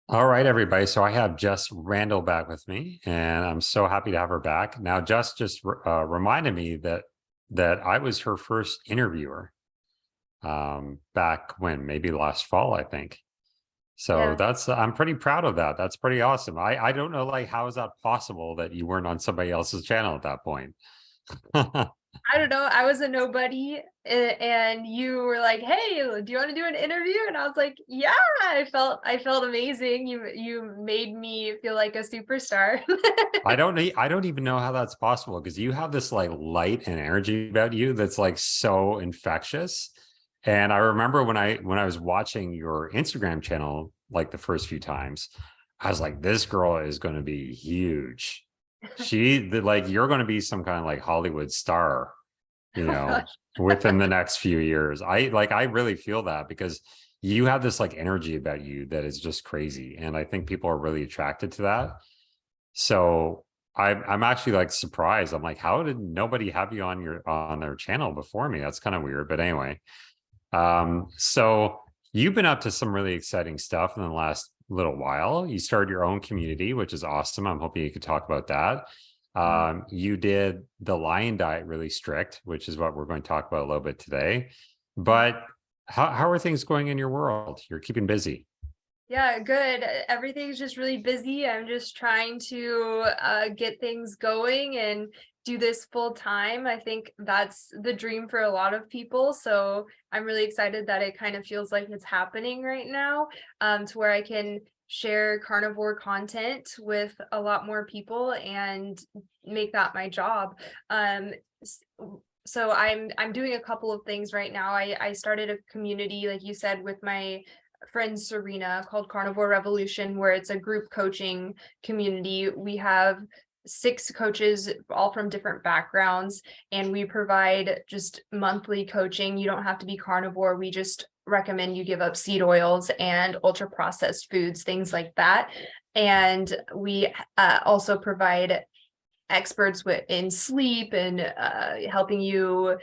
All right, everybody. So I have Jess Randle back with me, and I'm so happy to have her back. Now, Jess just reminded me that I was her first interviewer back when, maybe last fall, I think. So Yeah. that's I'm pretty proud of that. That's pretty awesome. I don't know, like, how is that possible that you weren't on somebody else's channel at that point? I don't know. I was a nobody and you were like, "Hey, do you want to do an interview?" And I was like, "Yeah." I felt amazing. You made me feel like a superstar. I don't even know how that's possible because you have this like light and energy about you that's like so infectious. And I remember when I was watching your Instagram channel like the first few times, I was like, this girl is going to be huge. Like you're going to be some kind of like Hollywood star, you Oh know, gosh. within the next few years. I really feel that because you have this like energy about you that is just crazy. And I think people are really attracted to that. So I'm actually like surprised. I'm like, how did nobody have you on their channel before me? That's kind of weird. But anyway, so you've been up to some really exciting stuff in the last little while. You started your own community, which is awesome. I'm hoping you could talk about that. Mhm. You did the lion diet really strict, which is what we're going to talk about a little bit today. Mhm. But how are things going in your world? You're keeping busy. Yeah, good. Everything's just really busy. I'm just trying to get things going and do this full time. I think that's the dream for a lot of people. So I'm really excited that it kind of feels like it's happening right now, to where I can share carnivore content with a lot more people and make that my job. s- so I'm doing a couple of things right now. I started a community, like you said, with my friend Serena, called Carnivore Revolution, where it's a group coaching community. We have 6 coaches, all from different backgrounds, and we provide just monthly coaching. You don't have to be carnivore. We just recommend you give up seed oils and ultra processed foods, things like that. And we also provide experts in sleep and helping you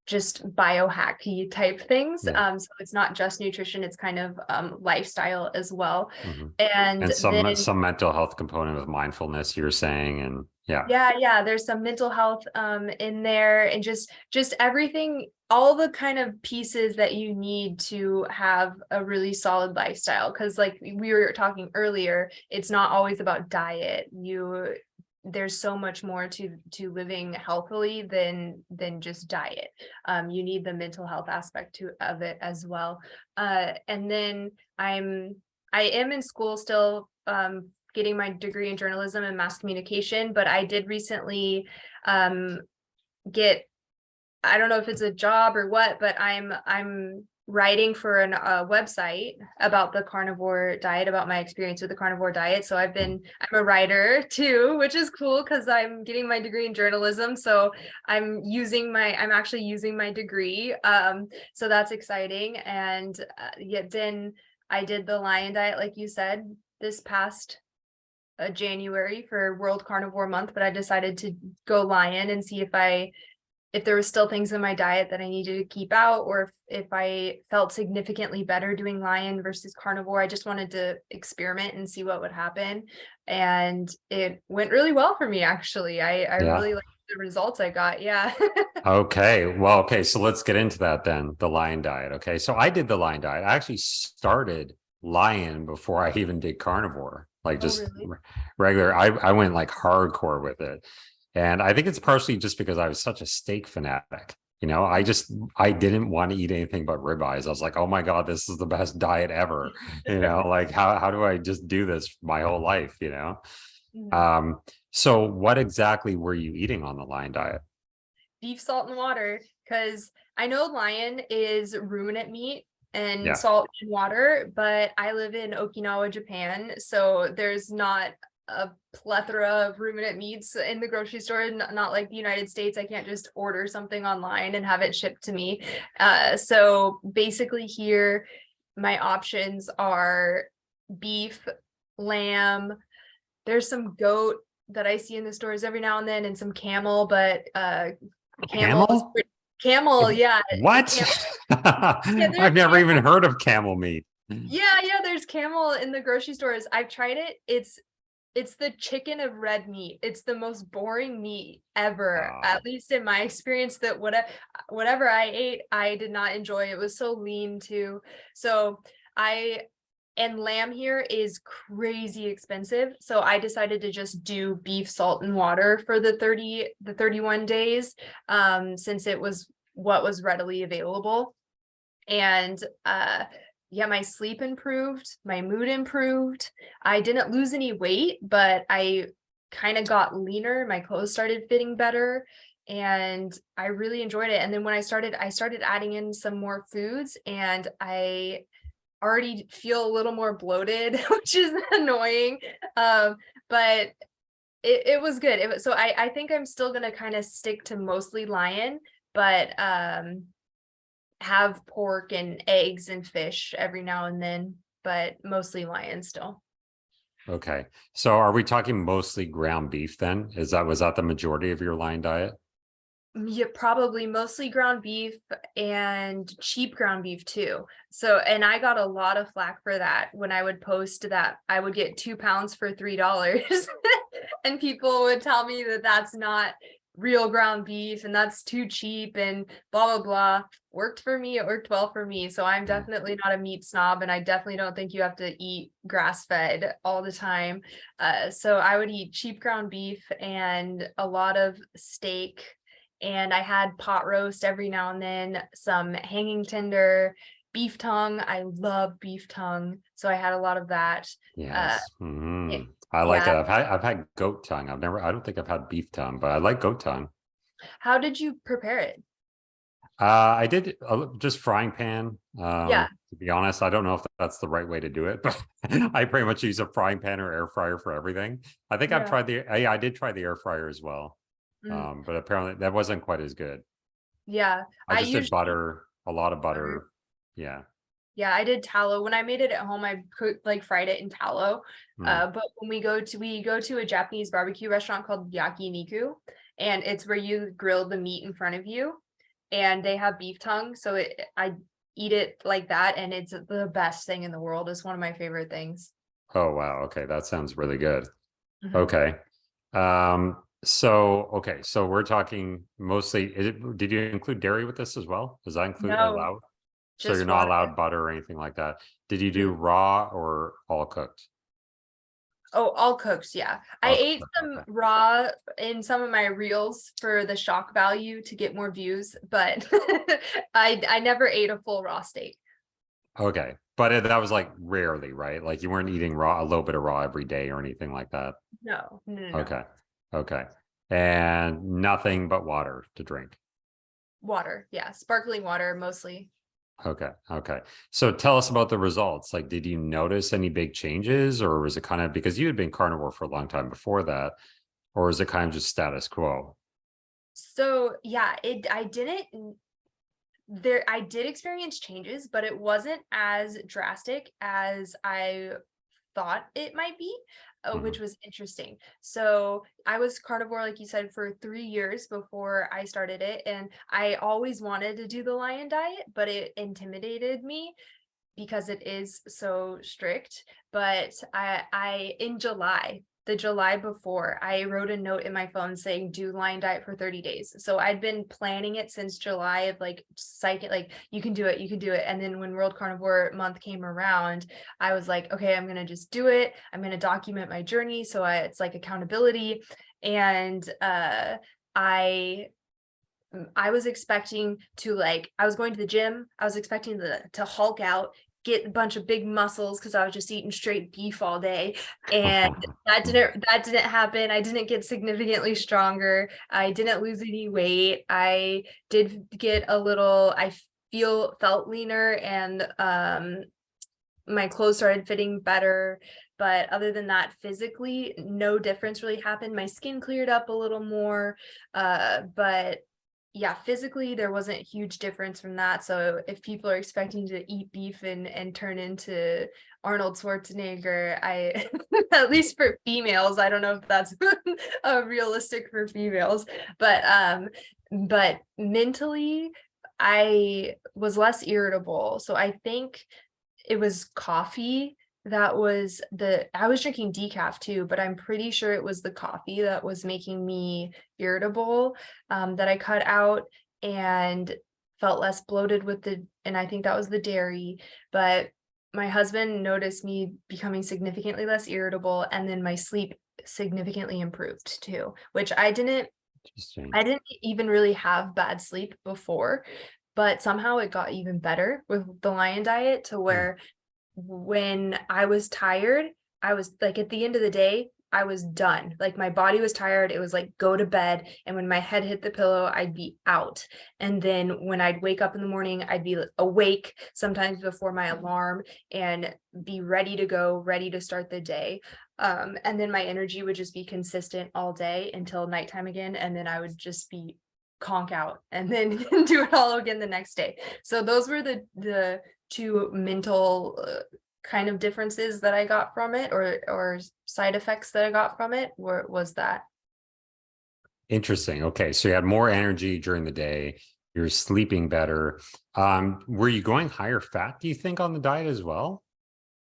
just biohacky type things. Yeah. So it's not just nutrition, it's kind of lifestyle as well. Mhm. And And then some mental health component with mindfulness, you're saying, and yeah. yeah, there's some mental health in there, and just everything, all the kind of pieces that you need to have a really solid lifestyle. Because like we were talking earlier, it's not always about diet. There's so much more to living healthily than just diet. You need the mental health aspect of it as well. And then I am in school still, getting my degree in journalism and mass communication, but I did recently um, get, I don't know if it's a job or what, but I'm writing for a website about the carnivore diet, about my experience with the carnivore diet. So I'm a writer too, which is cool because I'm getting my degree in journalism. So I'm actually using my degree. So that's exciting. And yet then I did the lion diet, like you said, this past January for World Carnivore Month, but I decided to go lion and see if there was still things in my diet that I needed to keep out, or if I felt significantly better doing lion versus carnivore. I just wanted to experiment and see what would happen. And it went really well for me, actually. I Yeah. really liked the results I got. Yeah. Okay. Well, okay. So let's get into that then. The lion diet. Okay. So I did the lion diet. I actually started lion before I even did carnivore, like Oh, just really? regular. I went like hardcore with it. And I think it's partially just because I was such a steak fanatic. I didn't want to eat anything but ribeyes. I was like, oh my God, this is the best diet ever. Like how do I just do this my whole life, Mhm. Um, so what exactly were you eating on the lion diet? Beef, salt, and water, because I know lion is ruminant meat and Yeah. salt and water, but I live in Okinawa, Japan, so there's not a plethora of ruminant meats in the grocery store, not like the United States. I can't just order something online and have it shipped to me. So basically here, my options are beef, lamb, there's some goat that I see in the stores every now and then, and some camel, but camel is Camel? camel, yeah, What? camel. Yeah, I've never even heard of camel meat. Yeah, there's camel in the grocery stores. I've tried it. It's the chicken of red meat. It's the most boring meat ever, Uh, at least in my experience. That whatever I ate, I did not enjoy. It was so lean too. So I and lamb here is crazy expensive. So I decided to just do beef, salt, and water for the 31 days, since it was what was readily available. And yeah, my sleep improved, my mood improved. I didn't lose any weight, but I kind of got leaner. My clothes started fitting better, and I really enjoyed it. And then when I started adding in some more foods, and I already feel a little more bloated, which is annoying. But it was good. So I think I'm still gonna kind of stick to mostly lion, but have pork and eggs and fish every now and then, but mostly lion still. okay. So are we talking mostly ground beef then? Was that the majority of your line diet? Yeah, probably mostly ground beef and cheap ground beef too. So, and I got a lot of flack for that when I would post that I would get 2 pounds for $3. And people would tell me that that's not real ground beef and that's too cheap and blah, blah, blah. Worked for me. It worked well for me. So I'm Mm. definitely not a meat snob. And I definitely don't think you have to eat grass fed all the time. So I would eat cheap ground beef and a lot of steak, and I had pot roast every now and then, some hanging tender, beef tongue. I love beef tongue, so I had a lot of that. Uh, Yes. it- I like it. yeah. I've had goat tongue. I don't think I've had beef tongue, but I like goat tongue. How did you prepare it? I did just frying pan. Yeah, To be honest, I don't know if that's the right way to do it, but I pretty much use a frying pan or air fryer for everything. I think I've yeah. tried yeah, I did try the air fryer as well. Mm, But apparently that wasn't quite as good. yeah. I I just did usually butter, a lot of butter. butter. Yeah. Yeah, I did tallow. When I made it at home, I cooked like fried it in tallow. Mm. But when we go to a Japanese barbecue restaurant called Yakiniku, and it's where you grill the meat in front of you, and they have beef tongue. So I eat it like that, and it's the best thing in the world. It's one of my favorite things. Oh wow. Okay, that sounds really good. Mhm. Okay. Okay, so we're talking mostly, did you include dairy with this as well? Does that include No, allowed? So you're just not water. allowed butter or anything like that. Did you do Mm. raw or all cooked? Oh, all cooked, yeah. I All ate cooked. some Okay. raw in some of my reels for the shock value to get more views, but I never ate a full raw steak. Okay. But that was like rarely, right? Like you weren't eating raw, a little bit of raw every day or anything like that. No, no, no, no. Okay. Okay. And nothing but water to drink. Water, yeah, sparkling water mostly. Okay. Okay. So tell us about the results. Like, did you notice any big changes, or was it kind of because you had been carnivore for a long time before that, or is it kind of just status quo? So yeah, it I didn't there I did experience changes, but it wasn't as drastic as I thought it might be, which Mhm. was interesting. So I was carnivore, like you said, for 3 years before I started it, and I always wanted to do the lion diet, but it intimidated me because it is so strict. But I in July, the July before, I wrote a note in my phone saying do lion diet for 30 days. So I'd been planning it since July of like psych like you can do it, you can do it. And then when World Carnivore Month came around, I was like, okay, I'm gonna just do it. I'm gonna document my journey. So it's like accountability. And I I was expecting to I was going to the gym. I was expecting to Hulk out, get a bunch of big muscles because I was just eating straight beef all day. And that didn't happen. I didn't get significantly stronger. I didn't lose any weight. I did get a little, I felt leaner, and my clothes started fitting better. But other than that, physically, no difference really happened. My skin cleared up a little more. But yeah, physically there wasn't a huge difference from that. So if people are expecting to eat beef and turn into Arnold Schwarzenegger, I at least for females, I don't know if that's realistic for females, but mentally I was less irritable. So I think it was coffee that was I was drinking decaf too, but I'm pretty sure it was the coffee that was making me irritable, that I cut out and felt less bloated with and I think that was the dairy, but my husband noticed me becoming significantly less irritable, and then my sleep significantly improved too, which Interesting. I didn't even really have bad sleep before, but somehow it got even better with the lion diet to Hmm. where when I was tired, I was like, at the end of the day, I was done. Like my body was tired. It was like, go to bed. And when my head hit the pillow, I'd be out. And then when I'd wake up in the morning, I'd be awake sometimes before my alarm and be ready to go, ready to start the day. And then my energy would just be consistent all day until nighttime again. And then I would just be conk out and then do it all again the next day. So those were the two mental kind of differences that I got from it, or side effects that I got from it, was that. Interesting. Okay. So you had more energy during the day. You're sleeping better. Were you going higher fat, do you think, on the diet as well?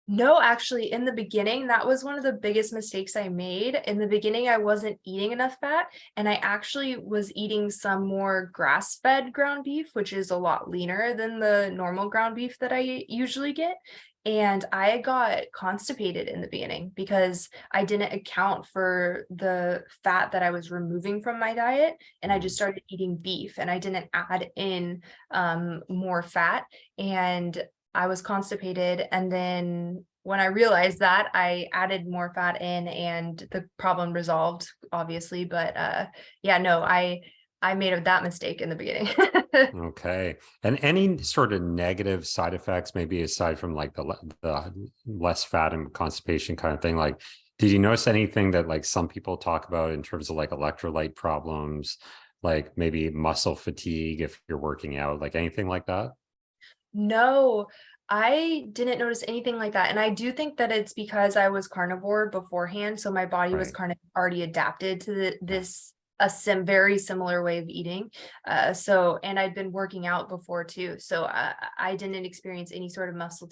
No, actually, in the beginning, that was one of the biggest mistakes I made. In the beginning, I wasn't eating enough fat, and I actually was eating some more grass-fed ground beef, which is a lot leaner than the normal ground beef that I usually get. And I got constipated in the beginning because I didn't account for the fat that I was removing from my diet, and I just Mm. started eating beef, and I didn't add in more fat. And I was constipated, and then when I realized that, I added more fat in and the problem resolved, obviously, but, yeah, no, I made that mistake in the beginning. Okay. And any sort of negative side effects, maybe aside from like the less fat and constipation kind of thing, like did you notice anything that like some people talk about in terms of like electrolyte problems, like maybe muscle fatigue if you're working out, like anything like that? No, I didn't notice anything like that, and I do think that it's because I was carnivore beforehand, so my body was Right. kind of already adapted to Yeah. this a very similar way of eating. So, and I'd been working out before too, so I didn't experience any sort of muscle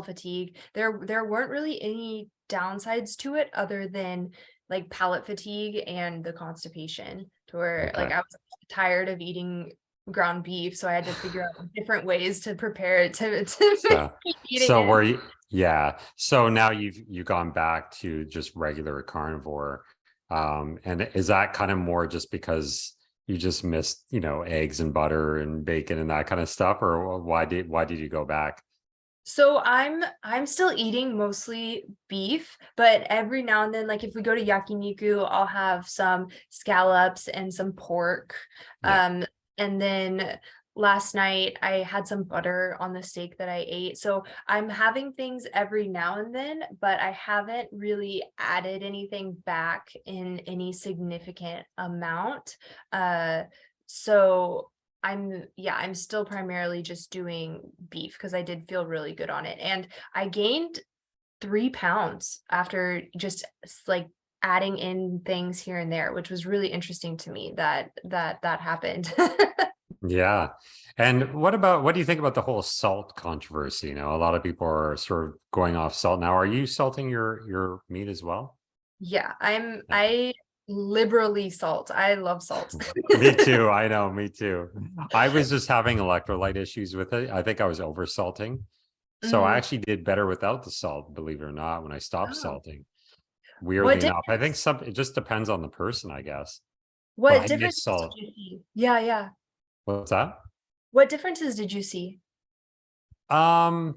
fatigue. There weren't really any downsides to it other than like palate fatigue and the constipation, to where like Okay. I was tired of eating ground beef, so I had to figure out different ways to prepare it to So, keep eating so it. were you, yeah. So now you've gone back to just regular carnivore. And is that kind of more just because you just missed, eggs and butter and bacon and that kind of stuff, or why did you go back? So I'm still eating mostly beef, but every now and then, like if we go to yakiniku, I'll have some scallops and some pork. Yeah. Um, and then last night I had some butter on the steak that I ate. So I'm having things every now and then, but I haven't really added anything back in any significant amount. Uh, so I'm still primarily just doing beef because I did feel really good on it. And I gained 3 pounds after just like adding in things here and there, which was really interesting to me that happened. Yeah. And what do you think about the whole salt controversy? A lot of people are sort of going off salt now. Are you salting your meat as well? Yeah, Yeah. I liberally salt. I love salt. Me too. I know, me too. I was just having electrolyte issues with it. I think I was over salting. So I Mm, actually did better without the salt, believe it or not, when I stopped oh. salting. What Weirdly enough. I think difference it just depends on the person, I guess. But what I miss differences did salt. you see? Yeah, yeah. What's that? What differences did you see? Um,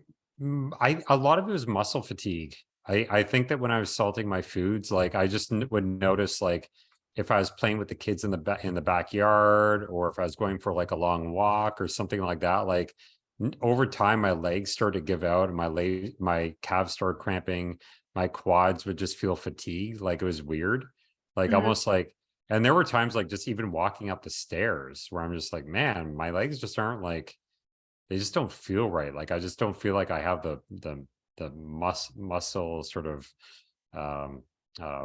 I a lot of it was muscle fatigue. I think that when I was salting my foods, like I just would notice like if I was playing with the kids in in the backyard, or if I was going for like a long walk or something like that, like over time my legs started to give out and my calves started cramping, my quads would just feel fatigued, like it was weird, like Mhm. almost like. And there were times like just even walking up the stairs where I'm just like, man, my legs just aren't like, they just don't feel right. Like I just don't feel like I have the muscle sort of um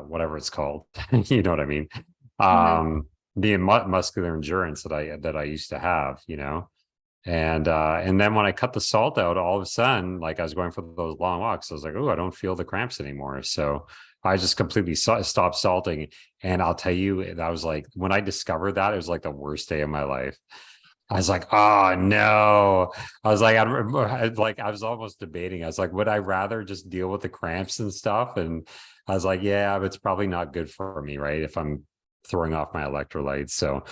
whatever it's called. You know what I mean? Mhm. The muscular endurance that I used to have. And then when I cut the salt out, all of a sudden, like I was going for those long walks, I was like, oh, I don't feel the cramps anymore. So I just completely stopped salting. And I'll tell you, that was like, when I discovered that, it was like the worst day of my life. I was like, oh no. I was like, I was almost debating. I was like, would I rather just deal with the cramps and stuff? And I was like, yeah, but it's probably not good for me, right? If I'm throwing off my electrolytes. So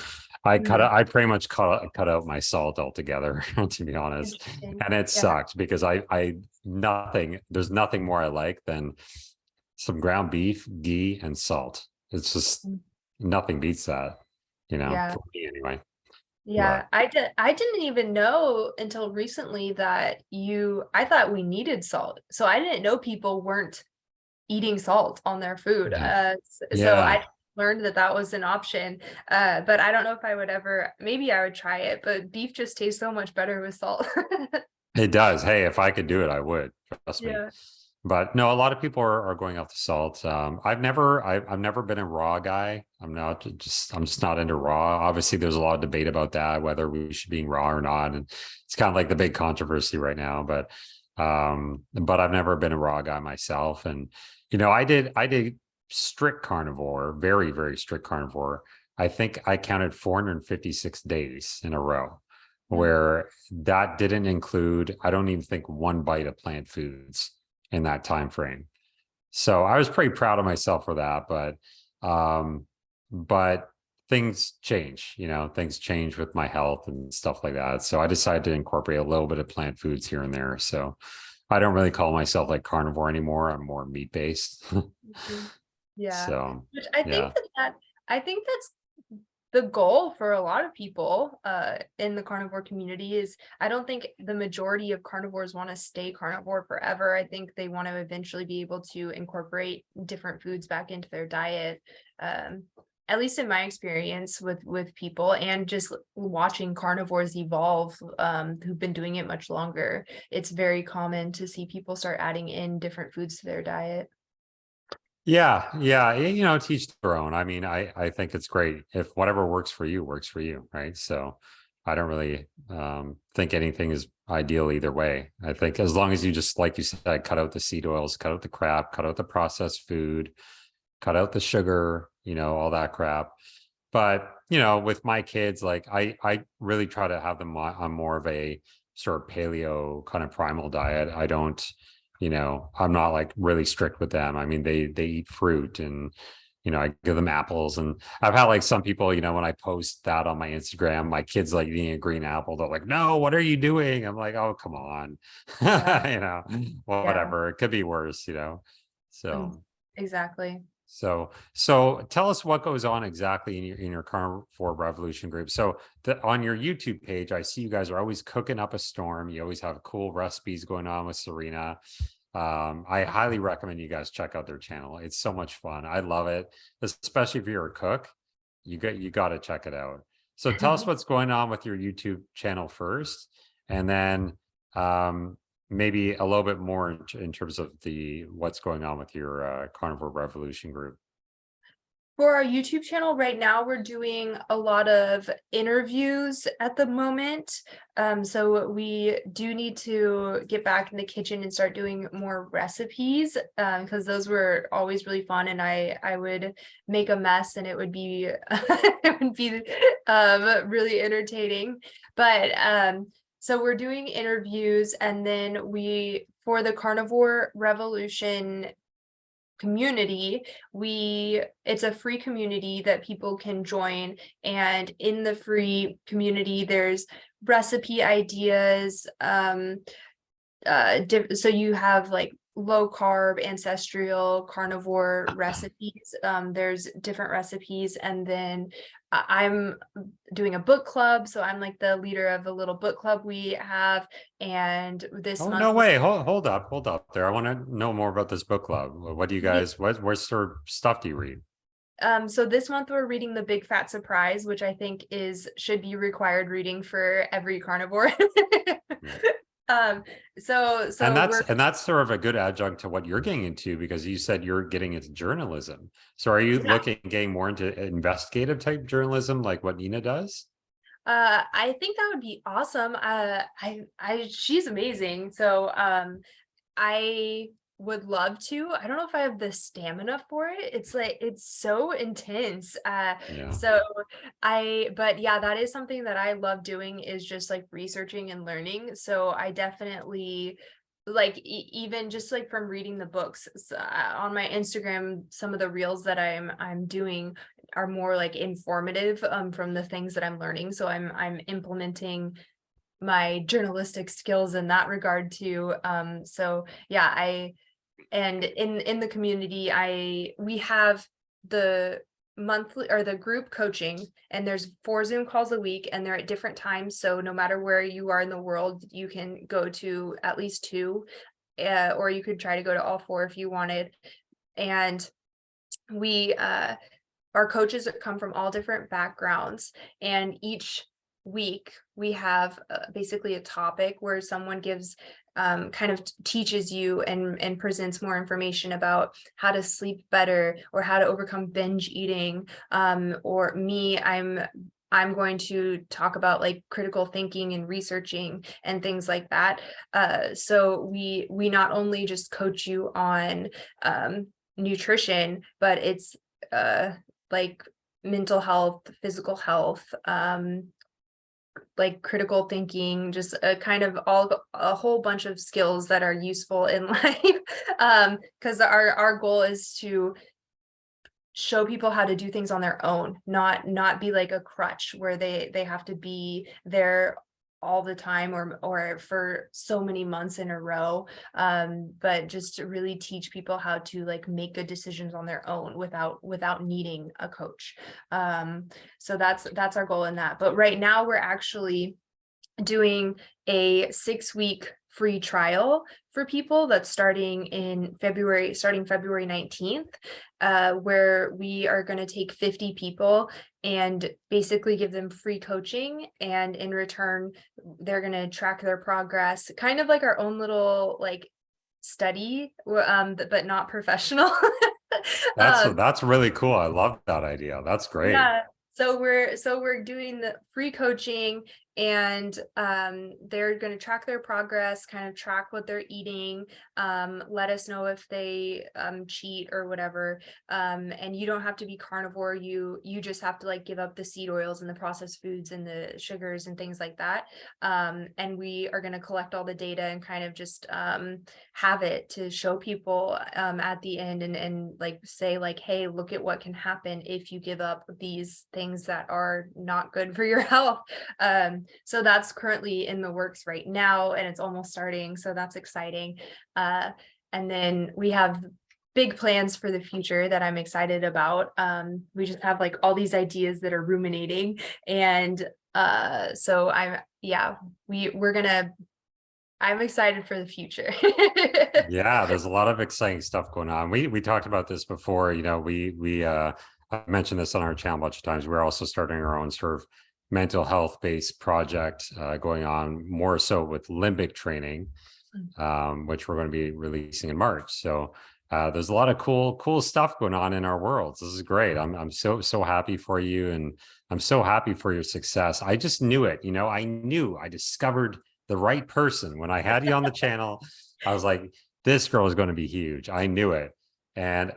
Mhm. I pretty much cut out my salt altogether, to be honest. Interesting. And it Yeah. sucked because there's nothing more I like than some ground beef, ghee, and salt. It's just Mm. nothing beats that, Yeah. for me anyway. But Yeah, I didn't even know until recently that I thought we needed salt. So I didn't know people weren't eating salt on their food. yeah, So yeah, I learned that that was an option. But I don't know if I would ever, maybe I would try it, but beef just tastes so much better with salt. it does. Hey, if I could do it, I would. Trust me. Yeah. But no, a lot of people are going off the salt. I've never been a raw guy. I'm just not into raw. Obviously, there's a lot of debate about that, whether we should be raw or not. And it's kind of like the big controversy right now. But I've never been a raw guy myself. And, I did strict carnivore, very, very strict carnivore. I think I counted 456 days in a row Mm. where that didn't include, I don't even think one bite of plant foods in that time frame. So I was pretty proud of myself for that, but things change, things change with my health and stuff like that. So I decided to incorporate a little bit of plant foods here and there. So I don't really call myself like carnivore anymore. I'm more meat based. Mhm. Yeah. So Which I think yeah. I think that's the goal for a lot of people in the carnivore community is I don't think the majority of carnivores want to stay carnivore forever. I think they want to eventually be able to incorporate different foods back into their diet. Um, at least in my experience with people and just watching carnivores evolve who've been doing it much longer, it's very common to see people start adding in different foods to their diet. Yeah, yeah, teach their own. I mean, I think it's great if whatever works for you, right? So I don't really think anything is ideal either way. I think as long as you just, like you said, cut out the seed oils, cut out the crap, cut out the processed food, cut out the sugar, all that crap. But, with my kids, like I really try to have them on more of a sort of paleo kind of primal diet. I don't, I'm not like really strict with them. I mean, they eat fruit and, I give them apples. And I've had like some people, when I post that on my Instagram, my kids like eating a green apple, they're like, no, what are you doing? I'm like, oh, come on. Yeah, Well, yeah, whatever. It could be worse, um, So exactly. so tell us what goes on exactly in your Carnivore Revolution group. So on your YouTube page, I see you guys are always cooking up a storm. You always have cool recipes going on with Serena. I highly recommend you guys check out their channel. It's so much fun. I love it, especially if you're a cook. You got to check it out. So tell us what's going on with your YouTube channel first, and then maybe a little bit more in terms of what's going on with your Carnivore Revolution group. For our YouTube channel right now, we're doing a lot of interviews at the moment. So we do need to get back in the kitchen and start doing more recipes because those were always really fun and I would make a mess and it would be it would be really entertaining. But so we're doing interviews and then for the Carnivore Revolution community, it's a free community that people can join, and in the free community there's recipe ideas, so you have like low carb, ancestral, carnivore recipes. There's different recipes, and then I'm doing a book club, so I'm like the leader of a little book club we have, and this Oh, no month way. Hold up there. I want to know more about this book club. What do you we're guys, what sort of stuff do you read? So this month we're reading The Big Fat Surprise, which I think should be required reading for every carnivore. Yeah. Um, And so that's we're and that's sort of a good adjunct to what you're getting into, because you said you're getting into journalism. So are you yeah, getting more into investigative type journalism like what Nina does? I think that would be awesome. She's amazing. So, I would love to. I don't know if I have the stamina for it. It's like it's so intense. Yeah. But yeah, that is something that I love doing is just like researching and learning. So I definitely like even just like from reading the books on my Instagram, some of the reels that I'm doing are more like informative from the things that I'm learning. So I'm implementing my journalistic skills in that regard too. So yeah, and in the community, we have the monthly or the group coaching, and there's 4 Zoom calls a week, and they're at different times. So no matter where you are in the world, you can go to at least 2, or you could try to go to all 4 if you wanted. And we our coaches come from all different backgrounds, and each week we have basically a topic where someone gives kind of teaches you and presents more information about how to sleep better or how to overcome binge eating. Or me, I'm going to talk about like critical thinking and researching and things like that. So we not only just coach you on nutrition, but it's like mental health, physical health, like critical thinking, just a kind of a whole bunch of skills that are useful in life. Because our goal is to show people how to do things on their own, not be like a crutch where they have to be there all the time or for so many months in a row, but just to really teach people how to like make good decisions on their own without needing a coach. So that's our goal in that. But right now we're actually doing a 6-week free trial for people that's starting February 19th, where we are going to take 50 people and basically give them free coaching, and in return they're going to track their progress, kind of like our own little like study, but not professional. um, That's really cool. I love that idea. That's great. yeah. So we're doing the free coaching, and they're going to track their progress, kind of track what they're eating, let us know if they cheat or whatever. And you don't have to be carnivore. You just have to like give up the seed oils and the processed foods and the sugars and things like that. And we are going to collect all the data and kind of just have it to show people at the end, and like say like, hey, look at what can happen if you give up these things that are not good for your health. So that's currently in the works right now, and it's almost starting, so that's exciting. And then we have big plans for the future that I'm excited about. We just have like all these ideas that are ruminating, and so I'm excited for the future. Yeah, there's a lot of exciting stuff going on. We talked about this before. You know, we I mentioned this on our channel a bunch of times. We're also starting our own sort of mental health based project going on, more so with limbic training, which we're going to be releasing in March. So there's a lot of cool stuff going on in our worlds. This is great. I'm so happy for you, and I'm so happy for your success. I just knew it. You know, I discovered the right person when I had you on the channel. I was like, this girl is going to be huge. I knew it. And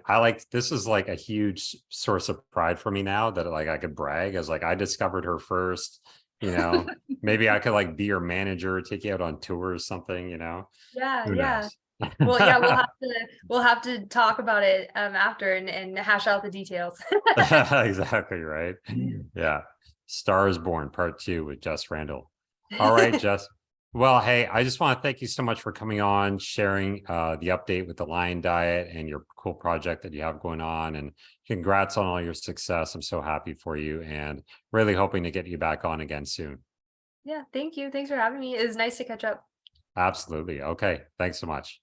this is like a huge source of pride for me now that like I could brag as like I discovered her first. You know, maybe I could like be your manager, take you out on tour or something, you know. Yeah, Who yeah. knows? Well, yeah, we'll have to talk about it after and hash out the details. Exactly right. Yeah. Star is Born Part 2 with Jess Randle. All right, Jess. Well, hey, I just want to thank you so much for coming on, sharing the update with the Lion Diet and your cool project that you have going on. And congrats on all your success. I'm so happy for you, and really hoping to get you back on again soon. Yeah, thank you. Thanks for having me. It was nice to catch up. Absolutely. Okay. Thanks so much.